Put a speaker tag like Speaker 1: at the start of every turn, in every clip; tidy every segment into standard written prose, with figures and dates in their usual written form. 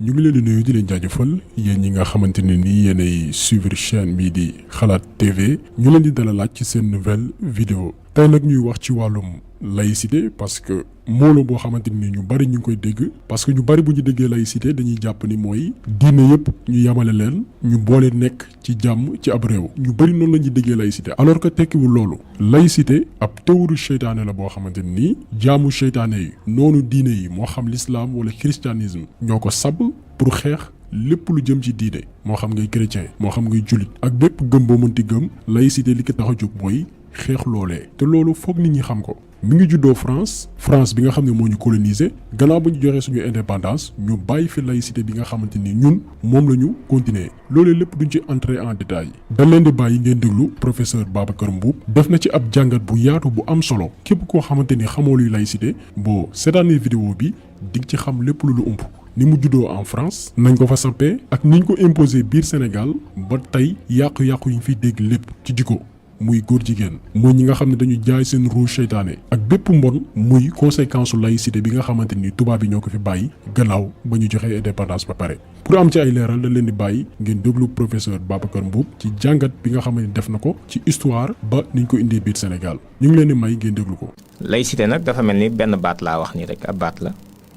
Speaker 1: ñu ngi leen di nuyu di leen jaajëfal yéen ñi nga xamante ne nii yéenay suivre chaîne bii di xalaat TV ñu leen di dalalaat ci seen nouvelle vidéo tey nag ñuy wax ci wàllum laïcité parce que moo la boo xamante ni ñu bari ñu ngi koy dégg parce que ñu bari bu ñu déggee laïcité dañuy jàpp ni mooy diine yëpp ñu yamale leen ñu boole nekk ci jàmm ci ab réew ñu bari noonu la ñuy déggee laïcité alors que tekkiwul loolu laïcité ab théorie seytaane la boo xamante ni jaamu seytaane yi noonu diine yi moo xam l'islam wala christianisme ñoo ko sab pour xeex lépp lu jëm ci diine moo xam ngay chrétien moo xam ngay jullit ak bépp gëm boo mënti gëm laïcité li ko tax a jóg mooy xeex loolee te loolu foog nit ñi xam ko mi ngi juddoo France bi nga xam ne moo ñu colonisé gannaaw ba ñu joxee suñu indépendance ñu bàyyi fi laïcité bi nga xamante ni ñun moom la ñu continuer loolee lépp duñ ci entrer en détail dañ leen di bàyyi ngeen déglu professeur Babacar Mboup def na ci ab jàngat bu yaatu bu am solo képp koo xamante ni xamoo luy laïcité boo seetaanee vidéo bi di ci xam lépp lu ump ni mu juddoo en France nañ ko fa sampee ak niñ ko imposé biir Sénégal ba tey yàqu-yàqu yi ñu fiy dégg lépp ci jikko muy góor jigéen muy ñi nga xam ne dañu jaay seen rouge seytaane ak bépp mbon muy conséquence laïcité bi nga xamante ni tubaab yi ñoo ko fi bàyyi gannaaw ba ñu joxee indépendance ba pare pour am ci ay leeral dañ leen di bàyyi ngeen déglu professeur Babacar Mboup ci jàngat bi nga xamante ni def na ko ci histoire ba niñ ko indee biir Sénégal ñu ngi leen di may ngeen déglu ko.
Speaker 2: laïcité nag dafa mel ni benn baat laa wax ni rek ab baat la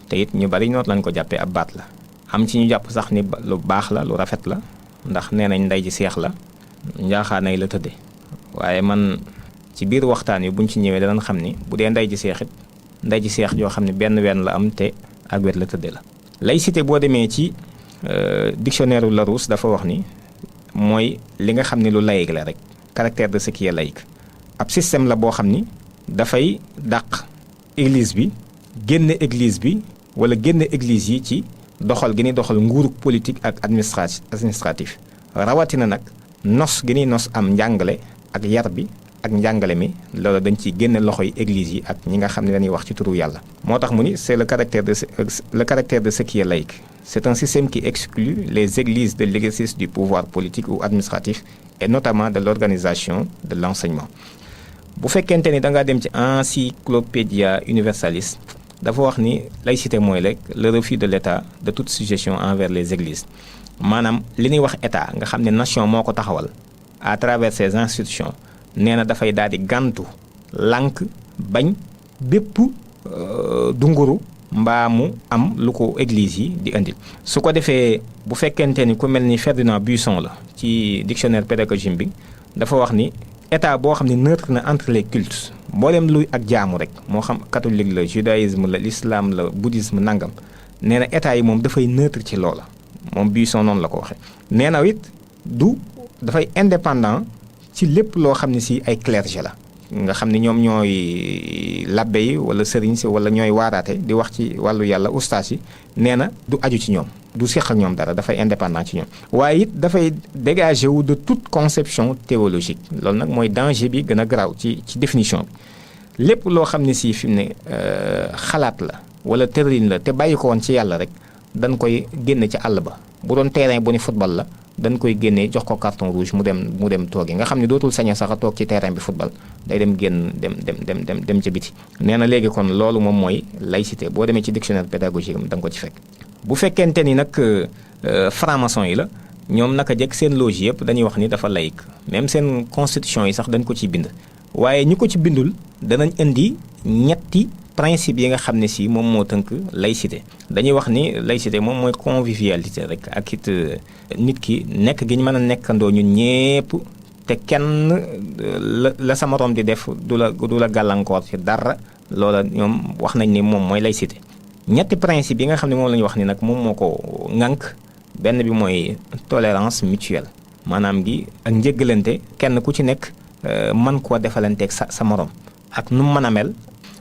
Speaker 2: te it ñu bari noot lañ ko jàppee ab baat la am ci ñu jàpp sax ni lu baax la lu rafet la ndax nee nañ ndey ji seex la njaaxaanay la tëddee. waaye man ci biir waxtaan yi buñ ci ñëwee danañ xam ni bu dee ndey ji seex it ndey ji seex joo xam ne benn wenn la am te ak wet la tëdde la. laïcité boo demee ci dictionnaire Larousse dafa wax ni mooy li nga xam ne lu laïque la rek caractère de ce qui est laïque ab système la boo xam ni dafay dàq église bi génne église bi wala génne église yi ci doxal gi ni doxal nguurug politique ak administratif rawatina nag nos gi ni nos am njàngale ak yar bi ak njàngale mi loolu dañ ciy génne loxoy église yi ak ñi nga xam ne dañuy wax ci turu yàlla moo tax mu ni c'est le caractère de ce qui est laïque c'est un système qui exclut les églises de l'exercice du pouvoir politique ou administratif et notamment de l'organisation de l'enseignement bu fekkente ni da ngaa dem ci Encyclopædia Universalis dafa wax ni laïcité mooy rek le refus de l'État de toute sujétion envers les églises maanaam li ñuy wax état nga xam ne nation moo ko taxawal à travers ses institutions nee na dafay daal di gàntu lànk bañ bépp dunguru mbaa mu am lu ko église yi di indil su ko defee bu fekkente ni ku mel ni Ferdinand Buisson la ci dictionnaire pédagogique bi dafa wax ni état boo xam ne neutre na entre les cultes mboolem luy ak jaamu rek moo xam catholique la judaïsme la l'islam la bouddhisme nangam nee na état yi moom dafay neutre ci loola moom Buisson noonu la ko waxee nee na it dafay indépendant ci lépp loo xam ne si ay clergé la nga xam ne ñoom ñooy labbe yi wala sëriñ si wala ñooy waaraate di wax ci wàllu yàlla ustaas yi nee na du aju ci ñoom du seq ak ñoom dara dafay indépendant ci ñoom waaye it dafay dégager wu de toute conception théologique loolu nag mooy danger bi gën a garaaw ci définition bi lépp loo xam ne si fi mu ne xalaat la wala tëralin la te bàyyi ko woon ci yàlla rek dañ koy génne ci àll ba bu doon terrain bu ni football la dañ koy génnee jox ko carton rouge mu dem toogi nga xam ne dootul saña sax a toog ci terrain bi football day dem génn dem ca biti nee na léegi kon loolu moom mooy laïcité boo demee ci dictionnaire pédagogique am da nga ko ci fekk bu fekkente ni nag franc-maçon yi la ñoom naka jekk seen loge yëpp dañuy wax ni dafa laïque même seen constitution yi sax dañ ko ciy bind waaye ñi ko ci bindul danañ indi ñetti principe yi nga xam ne si moom moo tënk laïcité dañuy wax ni laïcité moom mooy convivialité rek ak it nit ki nekk gi ñu mën a nekkandoo ñun ñépp te kenn la sa moroom di def du la gàllankoor ci dara loola ñoom wax nañ ni moom mooy laïcité ñetti principe yi nga xam ne moom la ñu wax ni nag moom moo ko ŋànk benn bi mooy tolérance mutuelle maanaam gi ak njéggalante kenn ku ci nekk mën koo defalanteeg sa moroom ak nu mu mën a mel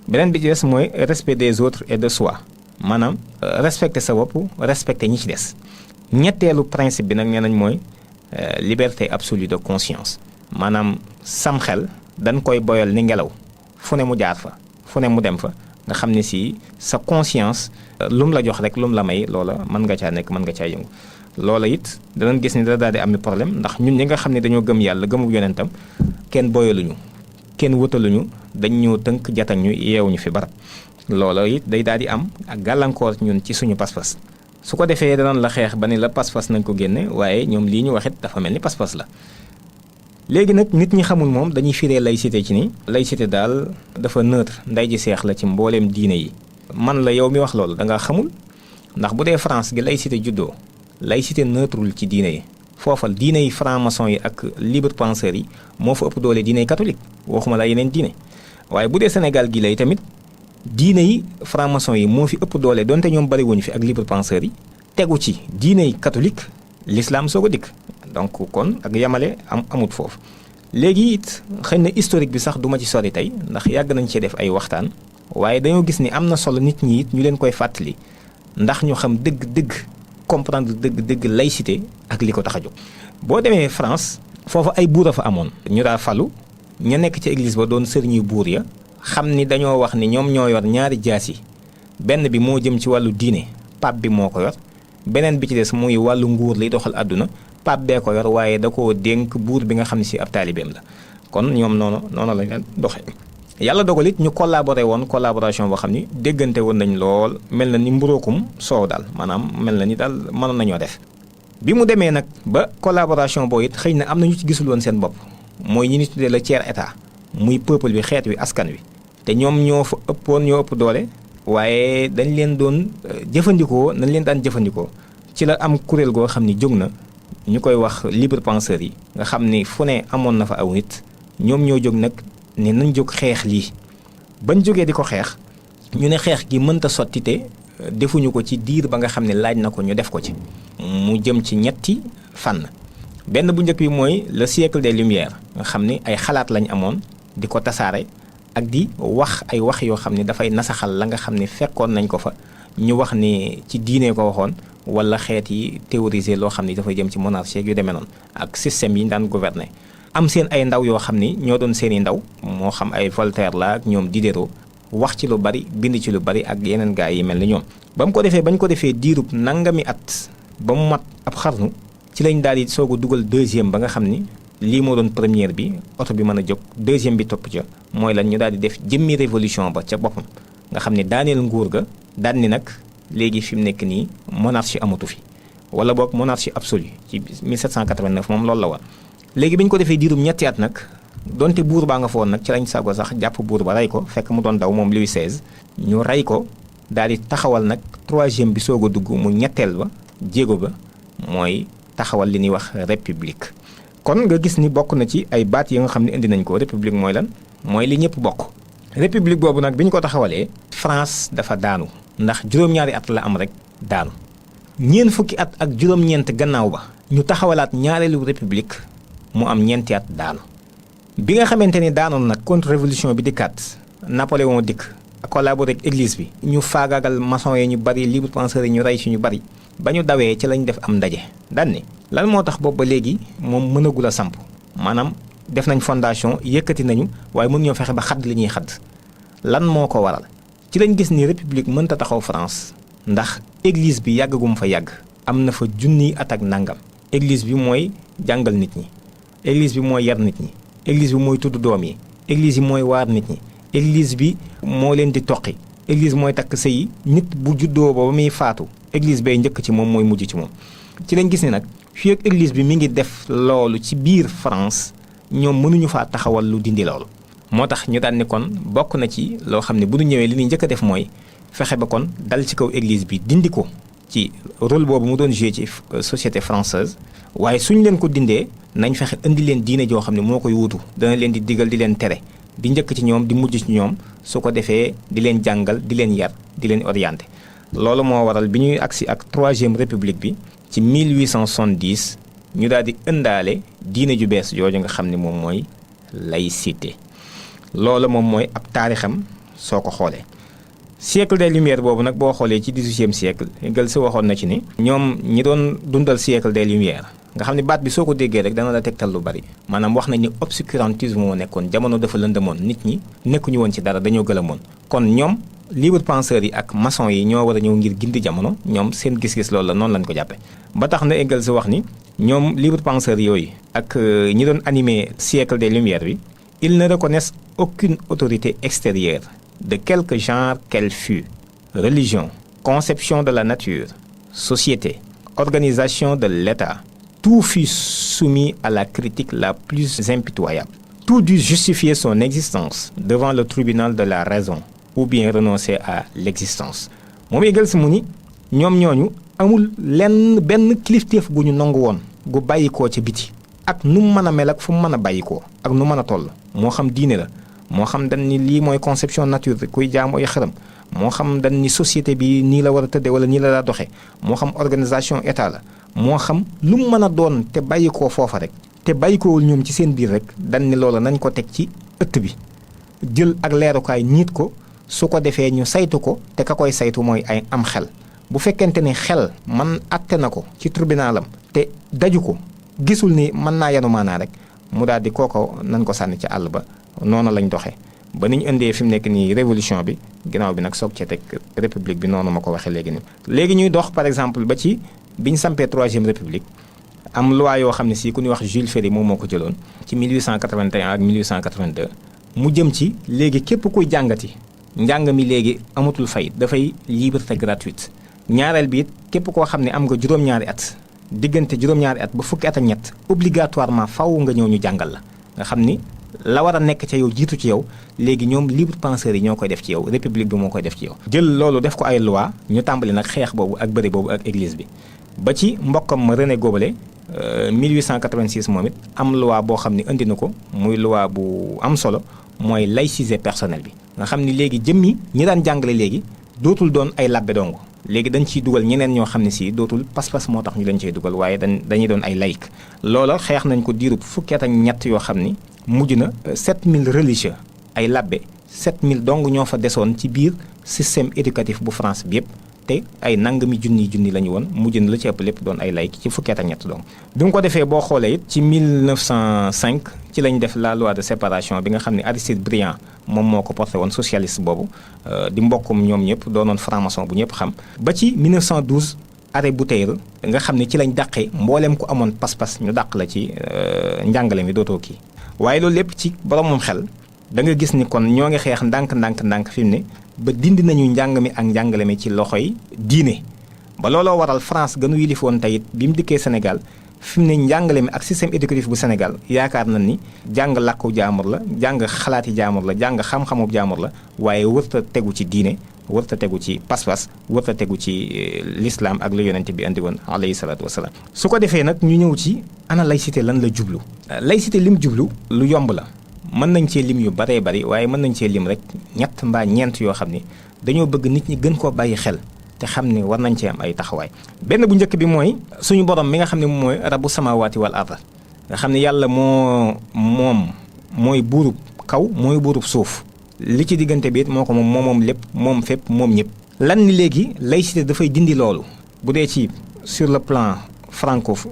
Speaker 2: beneen bi ci des mooy respect des autres et de soi maanaam respecter sa bopp respecter ñi ci des ñetteelu principe bi nag nee nañ mooy liberté absolue de conscience maanaam sam xel dañ koy boyal ni ngelaw fu ne mu jaar fa fu ne mu dem fa nga xam ne si sa conscience lu mu la jox rek lu mu la may loola mën nga caa nekk mën nga caa yëngu loola it danañ gis ni da daal di am problème ndax ñun ñi nga xam ne dañoo gëm yàlla gëmu yonentam kenn boyaluñu kenn wutaluñu dañ ñoo tënk jatañ ñu yeewuñu fi barab loola it day daal di am ak gàllankoor ñun ci suñu pas-pas su ko defee danañ la xeex ba ni la pas-pas nañ ko génne waaye ñoom lii ñu waxit dafa mel ni pas-pas la. léegi nag nit ñi xamul moom dañuy firee laïcité ci ni laïcité daal dafa neutre ndey ji seex la ci mbooleem diine yi. man la yow mi wax loolu da nga xamul ndax bu dee France gi laïcité juddoo laïcité neutrul ci diine yi foofa diine yi franc-maçon yi ak libre penseurs yi moo fa ëpp doole diine yi catholique waxuma la yeneen diine waaye bu dee Sénégal gi lay tamit diine yi franc-maçon yi moo fi ëpp doole donte ñoom bari wuñu fi ak libre penseurs yi tegu ci diine yi catholique l'islam soo ko dikk donc kon ak yamale amut foofu. léegi it xëy na historique bi sax duma ci sori tey ndax yàgg nañ cee def ay waxtaan waaye dañoo gis ni am na solo nit ñi it ñu leen koy fàttali ndax ñu xam dëgg-dëgg comprendre dëgg-dëgg laïcité ak li ko tax a jóg. boo demee France foofu ay buur a fa amoon ñu daa falu ña nekk ci église ba doon sëriñu buur ya xam ni dañoo wax ni ñoom ñoo yor ñaari jaas yi benn bi moo jëm ci wàllu diine pape bi moo ko yor beneen bi ci des muy wàllu nguur liy doxal àdduna pape bee ko yor waaye da koo dénk buur bi nga xam ne si ab taalibeem la kon ñoom noonu lañ leen doxee. yàlla dogal it ñu collaboré woon collaboration boo xam ni déggante woon nañ lool mel na ni mburóokum soow daal maanaam mel na ni daal mënoon nañoo def. bi mu demee nag ba collaboration boobu it xëy na am na ñu ci gisul woon seen bopp mooy ñi ni tuddee le tiers état muy peuple bi xeet wi askan wi te ñoom ñoo fa ñoo ëpp doole waaye dañ leen doon jëfandikoo nañ leen daan jëfandikoo ci la am kuréel goo xam ni jóg na ñu koy wax libre penseurs yi nga xam ni fu ne amoon na fa aw nit ñoom ñoo jóg nag ne nañ jóg xeex lii bañ jógee di ko xeex ñu ne xeex gi mënta sotti te defuñu ko ci diir ba nga xam ne laaj na ko ñu def ko ci mu jëm ci ñetti fànn benn bu njëkk bi mooy le siècle des lumières nga xam ni ay xalaat lañ amoon di ko tasaare ak di wax ay wax yoo xam ne dafay nasaxal la nga xam ne fekkoon nañ ko fa ñu wax ni ci diine ko waxoon wala xeet yi théoriser loo xam ni dafay jëm ci monarchie yu demee noonu ak système yi ñu daan gouverner. am seen ay ndaw yoo xam ni ñoo doon seen i ndaw moo xam ay Voltaire la ak ñoom Diderot wax ci lu bari bind ci lu bari ak yeneen gaay yi mel ni ñoom. bañ ko defee diirub nangami at ba mu mat ab xarnu ci lañ daal di soog a dugal deuxième ba nga xam ni lii moo doon première bi oto bi mën a jóg deuxième bi topp ca mooy lan ñu daal di def jëmmi révolution ba ca boppam nga xam ni daaneel nguur ga daan ni nag léegi fi mu nekk nii monarchie amatu fi wala boog monarchie absolue ci 1789 moom loolu la woon. léegi bi ñu ko defee diirum ñetti at nag donte buur baa nga fa woon nag ci lañ sago sax jàpp buur ba rey ko fekk mu doon daw moom Louis XVI ñu rey ko daal di taxawal nag troisième bi soog a dugg mu ñetteel ba jéego ba mooy taxawal li ñuy wax république. kon nga gis ni bokk na ci ay baat yi nga xam ne indi nañ ko république mooy lan mooy li ñëpp bokk. république boobu nag bi ñu ko taxawalee France dafa daanu ndax juróom-ñaari at la am rek daanu ñeent fukki at ak juróom-ñeent gannaaw ba ñu taxawalaat ñaareelu république mu am ñeenti at daanu. bi nga xamante ni daanoon nag contre révolution bi dikkaat Napoléon dikk collaboré ak église bi ñu faagaagal maçon yi ñu bari libre penseurs yi ñu rey ci ñu bari ba ñu dawee ci lañ def am ndaje daan ni lan moo tax boobu ba léegi moom mënagul a samp maanaam def nañ fondation yëkkati nañu waaye mën ñoo fexe ba xadd li ñuy xadd lan moo ko waral ci lañ gis ni république mënta taxaw France ndax église bi yàggagum fa yàgg am na fa junniy at ak nangam église bi mooy jàngal nit ñi église bi mooy yar nit ñi église bi mooy tudd doom yi église bi mooy waar nit ñi église bi moo leen di toqi église mooy takk sëy nit bu juddoo ba muy faatu église bay njëkk ci moom mooy mujj ci moom ci lañ gis ni nag fii ak église bi mi ngi def loolu ci biir France ñoom mënuñu faa taxawal lu dindi loolu moo tax ñu daan ni kon bokk na ci loo xam ne bu ñu ñëwee li ñuy njëkk a def mooy fexe ba kon dal ci kaw église bi dindi ko ci rôle boobu mu doon joué ci société française waaye suñ leen ko dindee nañ fexe indi leen diine joo xam ne moo koy wuutu dana leen di digal di leen tere di njëkk ci ñoom di mujj ci ñoom su ko defee di leen jàngal di leen yar di leen orienté loolu moo waral bi ñuy agsi ak troisième république bi ci 1870 ñu daal di ëndaale diine ju bees jooju nga xam ne moom mooy laïcité loolu moom mooy ab taarixam soo ko xoolee. siècle des lumières boobu nag boo xoolee ci 18e siècle Engels si waxoon na ci ni ñoom ñi doon dundal siècle des lumières nga xam ne baat bi soo ko déggee rek dana la tegtal lu bari maanaam wax nañ ni obscurantisme moo nekkoon jamono dafa lëndëmoon nit ñi nekkuñu woon ci dara dañoo gëlëmoon kon ñoom libre penseurs yi ak maçon yi ñoo war a ñëw ngir gindi jamono ñoom seen gis-gis loolu la noonu lañ ko jàppe ba tax na Engels wax ni ñoom libre penseurs yooyu ak ñi doon animé siècle des lumières bi ils ne reconnaissent aucune autorité extérieure de quelque genre qu'elle fût, religion, conception de la nature, société, organisation de l'État, tout fut soumis à la critique la plus impitoyable. Tout dut justifier son existence devant le tribunal de la raison ou bien renoncer à l'existence. moom Engels mu ni ñoom ñooñu amul lenn benn kilifteef gu ñu nangu woon gu bàyyikoo ca biti ak nu mu mën a mel ak fu mu mën a bàyyikoo ak nu mën a toll moo xam diine la moo xam dañ ni lii mooy conception nature kuy jaamu ay xërëm moo xam dañ ni société bi nii la war a tëddee wala nii la daa doxee moo xam organisation état la moo xam lu mu mën a doon te bàyyikoo foofa rek te bàyyikoowul ñoom ci seen biir rek dañ ni loola nañ ko teg ci ëtt bi jël ak leerukaay niit ko su ko defee ñu saytu ko te ka koy saytu mooy ay am xel bu fekkente ni xel man atte na ko ci tribunalam te daju ko gisul ni mën naa yanu maanaa rek mu daal di kooko nañ ko sànni ci àll ba noonu lañ doxee ba niñ indee fi mu nekk nii révolution bi ginnaaw bi nag soog cee teg république bi noonu ma ko waxee léegi nii. léegi ñuy dox par exemple ba ci biñ sampee 3e république am loi yoo xam ne si ku ñuy wax Jules Ferry moom moo ko jëloon ci 1881 ak 1882 mu jëm ci léegi képp kuy jàngati njàng mi léegi amatul fay dafay libre te gratuite. ñaareel bi it képp koo xam ne am nga juróom-ñaari at diggante juróom-ñaari at ba fukki at ak ñett obligatoirement faw nga ñëw ñu jàngal la nga xam ni la war a nekk ca yow jiitu ci yow léegi ñoom libre penseurs yi ñoo koy def ci yow république bi moo koy def ci yow. jël loolu def ko ay loi ñu tàmbali nag xeex boobu ak bëri boobu ak église bi ba ci mbokkam ma René Goblet 1886 moom it am loi boo xam ne indi na ko muy loi bu am solo mooy laïciser personnel bi nga xam ni léegi jëmmi ñi daan jàngale léegi dootul doon ay labbe dong léegi dañ ciy dugal ñeneen ñoo xam ne si dootul pas-pas moo tax ñu leen ciy dugal waaye dañuy doon ay laïc. loola xeex nañ ko diirub fukki at ak ñett yoo xam ni mujj na 7000 religieux ay labbe 7000 dong ñoo fa desoon ci biir système éducatif bu France bi yëpp te ay nangami junni la ñu woon mujj na la ci ëpp lépp doon ay laïc ci fukki at ak ñett dong. bi mu ko defee boo xoolee it ci 1905 ci lañ def la loi de séparation bi nga xam ne Aristide Briand moom moo ko porté woon socialiste boobu di mbokkum ñoom ñëpp doonoon franc-maçon bu ñëpp xam. ba ci 1912 arrêt Bouteille nga xam ne ci lañ dàqee mbooleem ku amoon pas-pas ñu dàq la ci njàngale mi dootoo kii waaye loolu lépp ci boromum xel da nga gis ni kon ñoo ngi xeex ndànk fi mu ne ba dindi nañu njàng mi ak njàngale mi ci loxoy diine ba looloo waral France gënu yilifoon tey bi mu dikkee Sénégal fi mu ne njàngale mi ak système éducatif bu Sénégal yaakaar na ni jàng làkku jaamur la jàng xalaati jaamur la jàng xam-xamu jaamur la waaye wërta tegu ci diine wërta tegu ci pas-pas wërta tegu ci l'islam ak lu yonente bi andi woon alayhi salaatu wasalaam. su ko defee nag ñu ñëw ci ana laïcité lan la jublu. laïcité lim jublu lu yomb la mën nañ cee lim yu baree bari waaye mën nañ cee lim rek ñett mbaa ñeent yoo xam ni dañoo bëgg nit ñi gën koo bàyyi xel te xam ne war nañ cee am ay taxawaay. benn bu njëkk bi mooy suñu borom mi nga xam ne mooy rabbu samawaati wal ard nga xam ne yàlla mooy buurub kaw mooy buurub suuf li ci diggante bi it moo ko moom lépp moom fépp moom ñëpp. lan ni léegi laïcité dafay dindi loolu bu dee ci sur le plan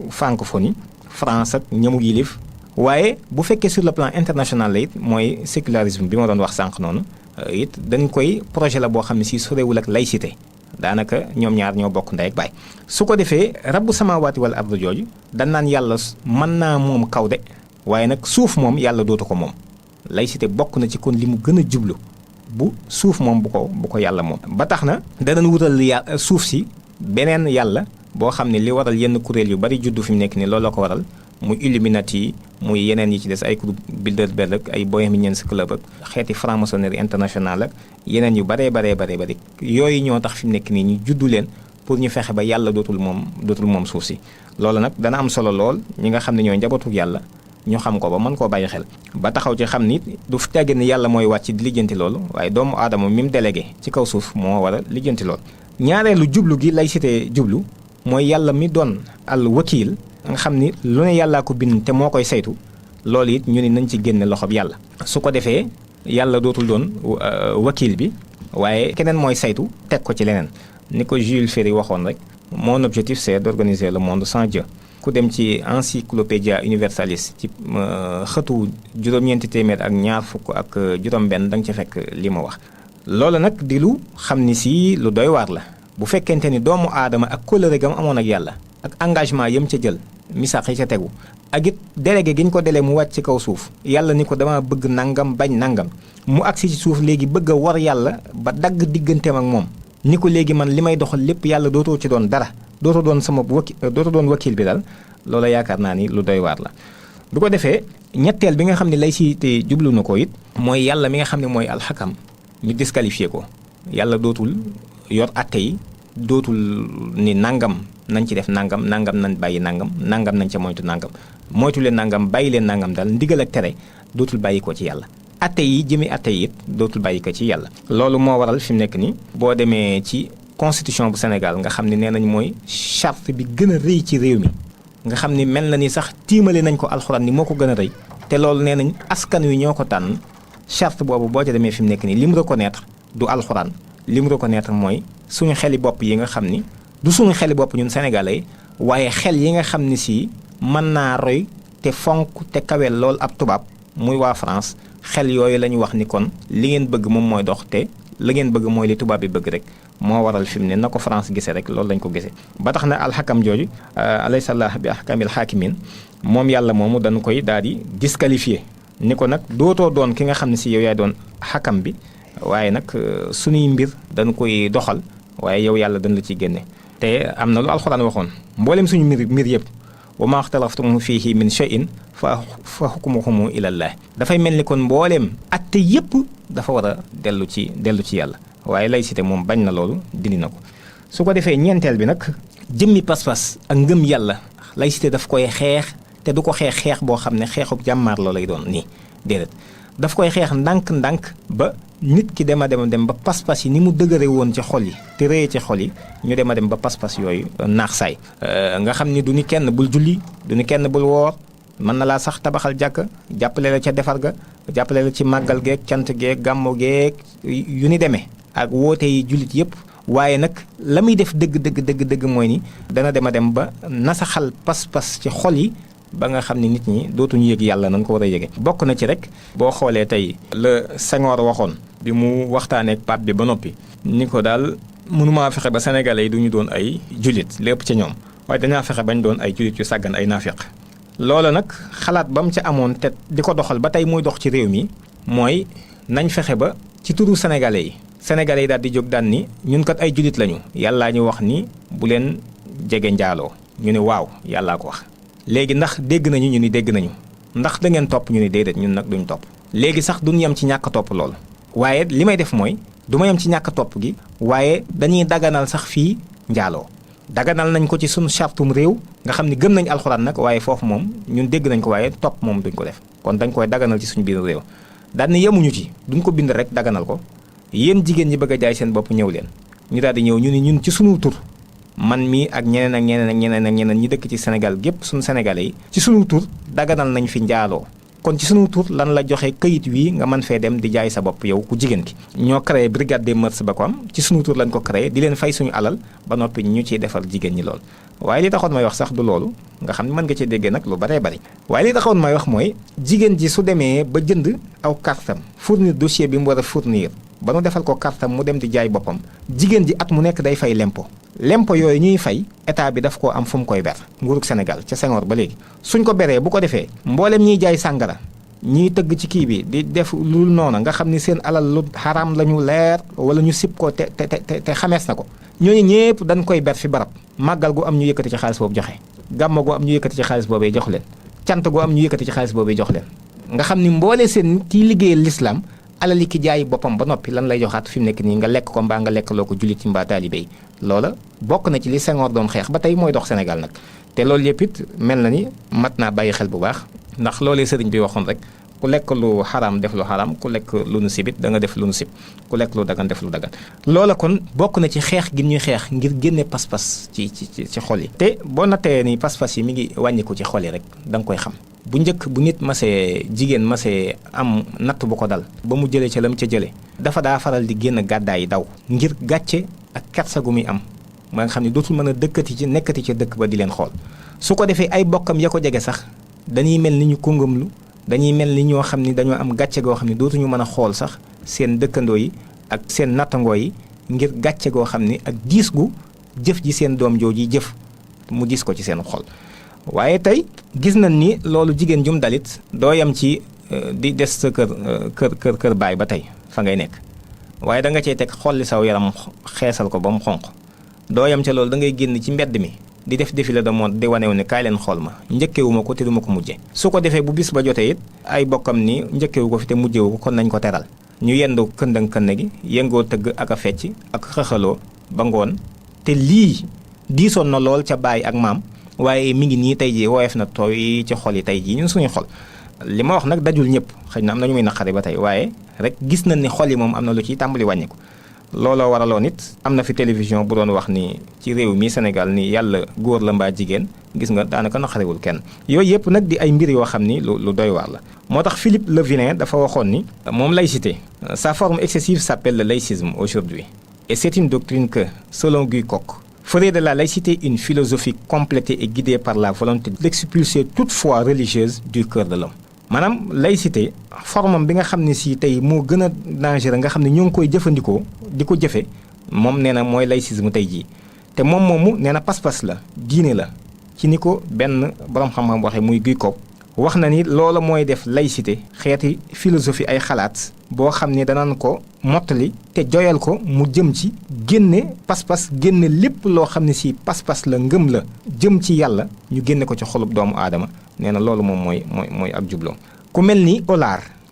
Speaker 2: francophonie France ak ñamu yilif waaye bu fekkee sur le plan international la it mooy sécularisme bi ma doon wax sànq noonu it dañ koy projet la boo xam ne si sorewul ak laïcité daanaka ñoom ñaar ñoo bokk ndey ak baay. su ko defee rabbu samawaati wal ard jooju dañ naan yàlla mën naa moom kaw de waaye nag suuf moom yàlla dootu ko moom laïcité bokk na ci kon li mu gën a jublu bu suuf moom bu ko yàlla moom. ba tax na danañ wutal suuf si beneen yàlla boo xam ne li waral yenn kuréel yu bari juddu fi mu nekk nii loolu la ko waral. muy Illuminati yi muy yeneen yi ci des ay groupe Bilderberg ak ay Bohemians Club ak xeeti franc-maçonnerie internationale ak yeneen yu baree bari yooyu ñoo tax fi mu nekk nii ñu juddu leen pour ñu fexe ba yàlla dootul moom suuf si. loolu nag dana am solo lool ñi nga xam ne ñooy njabootu yàlla ñu xam ko ba mën koo bàyyi xel ba taxaw ci xam ni du fi tàggee ni yàlla mooy wàcc di lijjanti loolu waaye doomu aadama mi mu délégué ci kaw suuf moo war a lijjanti lool. ñaareelu jublu gi laïcité jublu mooy yàlla mi doon al wakiil nga xam ni lu ne yàllaa ko bind te moo koy saytu loolu it ñu ne nañ ci génne loxob yàlla su ko defee yàlla dootul doon wakil bi waaye keneen mooy saytu teg ko ci leneen ni ko Jules Ferry waxoon rek mon objectif c'est d'organiser le monde sans Dieu. ku dem ci Encyclopædia Universalis ci xëtu juróom-ñeenti téeméer ak ñaar fukk ak juróom-benn da nga ci fekk li ma wax. loolu nag di lu xam ni si lu doy waar la bu fekkente ni doomu aadama ak kóllëre gam amoon ak yàlla ak engagement yam ca jël misaax yi ca tegu ak it délégué gi ñu ko délee mu wàcc ci kaw suuf yàlla ni ko dama bëgg nangam bañ nangam mu agsi ci suuf léegi bëgg a war yàlla ba dagg digganteem ak moom ni ko léegi man li may doxal lépp yàlla dootoo ci doon dara dootoo doon wakil bi daal loola yaakaar naa ni lu doy waar la. bu ko defee ñetteel bi nga xam ne laïcité jublu na ko it mooy yàlla mi nga xam ne mooy alxakam ñu disqualifié ko. yàlla dootul yor atte yi dootul ni nangam nañ ci def nangam nañ bàyyi nangam nañ ca moytu leen nangam bàyyi leen nangam daal ndigal ak tere dootul bàyyi ko ci yàlla. atte yi jëmi atte yi it dootul bàyyi ko ci yàlla. loolu moo waral fi mu nekk nii boo demee ci constitution bu Sénégal nga xam ne nee nañ mooy charte bi gën a rëy ci réew mi nga xam ni mel na ni sax tiimale nañ ko alxuraan ni moo ko gën a rëy te loolu nee nañ askan wi ñoo ko tànn charte boobu boo ca demee fi mu nekk nii li mu reconnaître du alxuraan li mu reconnaître mooy suñu xeli bopp yi nga xam ni du suñu xeli bopp ñun sénégalais waaye xel yi nga xam ni si mën naa roy te fonk te kawel lool ab tubaab muy waa France xel yooyu la ñu wax ni kon li ngeen bëgg moom mooy dox te la ngeen bëgg mooy li tubaab bi bëgg rek moo waral fi mu ne na ko France gisee rek loolu lañ ko gisee. ba tax na alxakam jooju alaysallah bi ahkamil xaakimin moom yàlla moomu dañu koy daal di disqualifié ni ko nag dootoo doon ki nga xam ne si yow yaay doon xakam bi waaye nag suñuy mbir dañu koy doxal waaye yow yàlla dañ la ciy génne. te am na lu alxuraan waxoon mboolem suñu mbir yëpp wa maa xtalaftum fiihi min shay'in fa hukmuhu ilallah dafay mel ni kon mbooleem atte yëpp dafa war a dellu ci yàlla waaye laïcité moom bañ na loolu dindi na ko. su ko defee ñeenteel bi nag jëmmi pas-pas ak ngëm yàlla laïcité daf koy xeex te du ko xeex boo xam ne xeexub jàmmaarloo lay doon nii déedéet daf koy xeex ndànk-ndànk ba nit ki dem ba pas-pas yi ni mu dëgëre woon ci xol yi te rëyee ci xol yi ñu dem ba pas-pas yooyu naax saay nga xam ni du ni kenn bul julli du ni kenn bul woor mën na laa sax tabaxal jàkk jàppale la ca defar ga jàppale la ci màggal geeg cant geeg gàmmu geeg yu ni demee ak woote yi jullit yëpp waaye nag la muy def dëgg mooy ni dana dem ba nasaxal pas-pas ci xol yi ba nga xam ne nit ñi dootuñu yëg yàlla nañ ko war a yëge bokk na ci rek boo xoolee tey la Senghor waxoon bi mu waxtaaneek pape bi ba noppi ni ko daal mënumaa fexe ba sénégalais yi duñu doon ay jullit lépp ci ñoom waaye dañaa fexe bañ doon ay jullit yu sàggan ay naafiq loola nag xalaat ba mu ca amoon te di ko doxal ba tey muy dox ci réew mi mooy nañ fexe ba ci turu sénégalais yi daal di jóg daan ni ñun kat ay jullit lañu yàllaa ñu wax ni bu leen jege njaaloo ñu ne waaw yàllaa ko wax léegi ndax dégg nañu ñu ni dégg nañu ndax da ngeen topp ñu ni déedéet ñun nag duñ topp léegi sax duñ yem ci ñàkk topp lool waaye li may def mooy du ma yem ci ñàkk topp gi waaye dañuy daganal sax fii njaaloo daganal nañ ko ci suñu chartum réew nga xam ni gëm nañ alxuraan nag waaye foofu moom ñun dégg nañ ko waaye topp moom duñ ko def kon dañ koy daganal ci suñu biir réew daal ni yemuñu ci duñ ko bind rek daganal ko yéen jigéen ñi bëgg a jaay seen bopp ñëw leen ñu daal di ñëw ñu ni ñun ci suñu tur man mii ak ñeneen ñi dëkk ci Sénégal gépp suñu sénégalais yi ci suñu tur daganal nañ fi njaaloo kon ci suñu tur lan la joxe këyit wii nga mën fee dem di jaay sa bopp yow ku jigéen ki ñoo créé brigade des mœurs ba ko am ci suñu tur lañ ko créé di leen fay suñu alal ba noppi ñu ciy defal jigéen ñi lool waaye li taxoon may wax sax du loolu nga xam ne mën nga ci déggee nag lu baree bari waaye li taxoon may wax mooy jigéen ji su demee ba jënd aw kartam fournir dossier bi mu war a fournir ba nu defal ko kartam mu dem di jaay boppam jigéen ji at mu nekk day fay lempo yooyu ñuy fay état bi daf koo am fu mu koy ber nguurug Sénégal ca Senghor ba léegi suñ ko beree bu ko defee mboolem ñiy jaay sàngara ñiy tëgg ci kii bi di def lu noona nga xam ni seen alal lu xaraam la ñu leer wala ñu sib ko te xamees na ko ñooñu ñëpp dañ koy ber fi barab màggal gu am ñu yëkkati ci xaalis boobu joxe gàmmo gu am ñu yëkkati ci xaalis boobee jox leen cant gu am ñu yëkkati ci xaalis boobee jox leen nga xam ni mboolee seen kiy liggéeyal l'islam alali ki jaay boppam ba noppi lan lay joxaat fi mu nekk nii nga lekk ko mbaa nga lekk loo ko jullit ci mbaa taalibe yi loola bokk na ci li Senghor doon xeex ba tey mooy dox Sénégal nag te loolu yëpp it mel na ni mat naa bàyyi xel bu baax ndax loolee sëriñ bi waxoon rek ku lekk lu xaraam def lu xaraam ku lekk lu nu sibit da nga def lu nu sib ku lekk lu dagan def lu dagan loola kon bokk na ci xeex gi ñuy xeex ngir génne pas-pas ci xol yi te boo nattee ni pas-pas yi mi ngi wàññiku ci xol yi rek da nga koy xam bu njëkk bu nit jigéen masee am natt bu ko dal ba mu jëlee ca lam ca jële dafa daa faral di génn gàddaay daw ngir gàcce ak kersa gu muy am ma nga xam ne dootul mën a nekkati ci dëkk ba di leen xool su ko defee ay bokkam ya ko jege sax dañuy mel ni ñu kóngamlu dañuy mel ni ñoo xam ni dañoo am gàcce goo xam ne dootuñu mën a xool sax seen dëkkandoo yi ak seen nattangoo yi ngir gàcce goo xam ni ak diis gu jëf ji seen doom jooju jëf mu diis ko ci seen xol waaye tey gis nañ ni loolu jigéen jum dalit doo yam ci di des sa kër baay ba tey fa ngay nekk waaye da nga cey teg xolli saw yaram xeesal ko ba mu xonq doo yam ca loolu da ngay génn ci mbedd mi di def défilé de mode di wanewu ne kaay leen xool ma njëkkewu ko te du ma ko mujje su ko defee bu bis ba jotee it ay bokkam ni njëkkewu ko fi te mujjewu ko kon nañ ko teral ñu yendu këndang kënd gi yëngoo tëgg ak a fecc ak xëxaloo ba ngoon te lii diisoon na lool ca baay ak maam waaye mi ngi nii tey jii woyof na tooy ci xol yi tey jii ñun suñu xol li ma wax nag dajul ñëpp xëy na am na ñu muy naqari ba tey waaye rek gis nañ ni xol yi moom am na lu ciy tàmbali wàññiku looloo waraloon it am na fi télévision bu doon wax ni ci réew mi Sénégal ni yàlla góor la mbaa jigéen gis nga daanaka naqariwul kenn yooyu yëpp nag di ay mbir yoo xam ni lu doy waar la moo tax Philippe Le Villain dafa waxoon ni moom laïcité sa forme excessive s'appelle le laïcisme aujourd'hui et c'est une doctrine que selon Guy Coq ferait de la laïcité une philosophie complétée et guidée par la volonté d'expulser toute foi religieuse du cœur de l'homme maanaam laïcité formam bi nga xam ne si tey moo gën a dangereux nga xam ne ñoo ngi koy jëfandikoo di ko jëfe moom nee na mooy laïcisme tey jii te moom moomu nee na pas-pas la diine la ci ni ko benn borom xam-xam waxee muy Guy Coq wax na ni loola mooy def laïcité xeeti philosophie ay xalaat boo xam ne danañ ko mottali te joyal ko mu jëm ci génne pas-pas génne lépp loo xam ne si pas-pas la ngëm la jëm ci yàlla ñu génne ko ci xolub doomu aadama nee na loolu moom mooy ak jubloom ku mel ni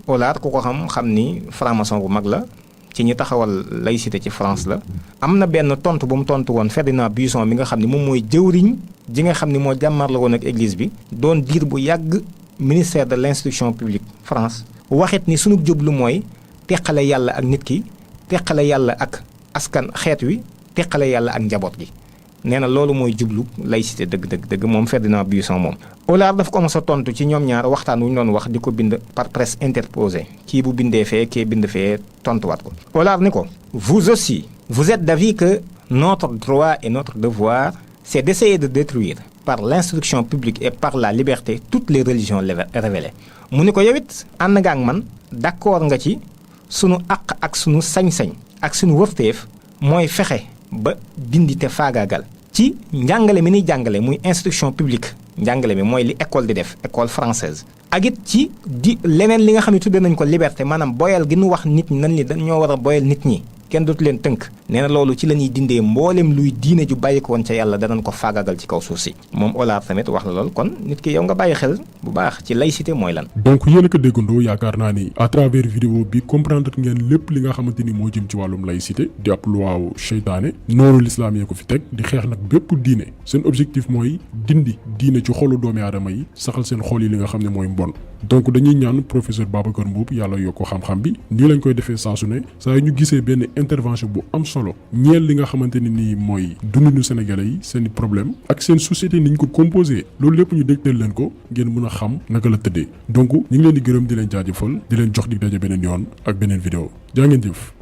Speaker 2: Hollard ku ko xam ni franc-maçon bu mag la ci ñi taxawal laïcité ci France la am na benn tontu bu mu tontu woon Ferdinand Buisson mi nga xam ne moom mooy jëwriñ ji nga xam ne moo jàmmarla woon ak église bi doon diir bu yàgg ministère de l'instruction publique France waxit ni sunu jublu mooy teqale yàlla ak nit ki teqale yàlla ak askan xeet wi teqale yàlla ak njaboot gi nee na loolu mooy jublu laïcité dëgg moom Ferdinand Buisson moom Hollard dafa ko mos a tontu ci ñoom ñaar waxtaan wu ñu doon wax di ko bind par presse interposée kii bu bindee fee kii bind fee tontuwaat ko Hollard ni ko vous aussi vous êtes d'avis que notre droit et notre devoir c'est d'essayer de détruire par l'instruction publique et par la liberté toutes les religions révélées mu ni ko yow it ànd nga ak man d'accord nga ci sunu àq ak sunu sañ-sañ ak sunu wërteef mooy fexe ba dindi te faagaagal ci njàngale mi niy jàngale muy instruction publique njàngale mi mooy li école di def école française ak it ci di leneen li nga xam ne tudde nañ ko liberté maanaam boyal gi nu wax nit ñi nan li dañoo war a boyal nit ñi kenn dootu leen tënk nee na loolu ci la ñuy dindee mboolem luy diine ju bàyyi ko woon ca yàlla danañ ko faagagal ci kaw suuf si moom Hollard tamit wax la lool kon nit ki yow nga bàyyi xel bu baax ci laïcité mooy lan.
Speaker 1: donc yéen a ko déggandoo yaakaar naa ni à travers vidéo bi comprendre ngeen lépp li nga xamante ni moo jëm ci wàllum laïcité di ab luwaawu seytaane noonu lislaam yee ko fi teg di xeex nag bépp diine seen objectif mooy dindi diine ci xolu doomi aadama yi saxal seen xol yi li nga xam ne mooy mbon donc dañuy ñaan professeur Babacar Mboup yàlla yokk ko xam-xam bi nii lañ koy defee saa su ne saa yu ñu gisee benn intervention bu am solo ñeel li nga xamante ni nii mooy dundinu sénégalais yi seen problème ak seen société ni ñu ko composé loolu lépp ñu dégtal leen ko ngeen mën a xam naka la tëddee donc ñu ngi leen di gërëm di leen jaajëfal di leen jox dig daje beneen yoon ak beneen vidéo jaa ngeen jëf.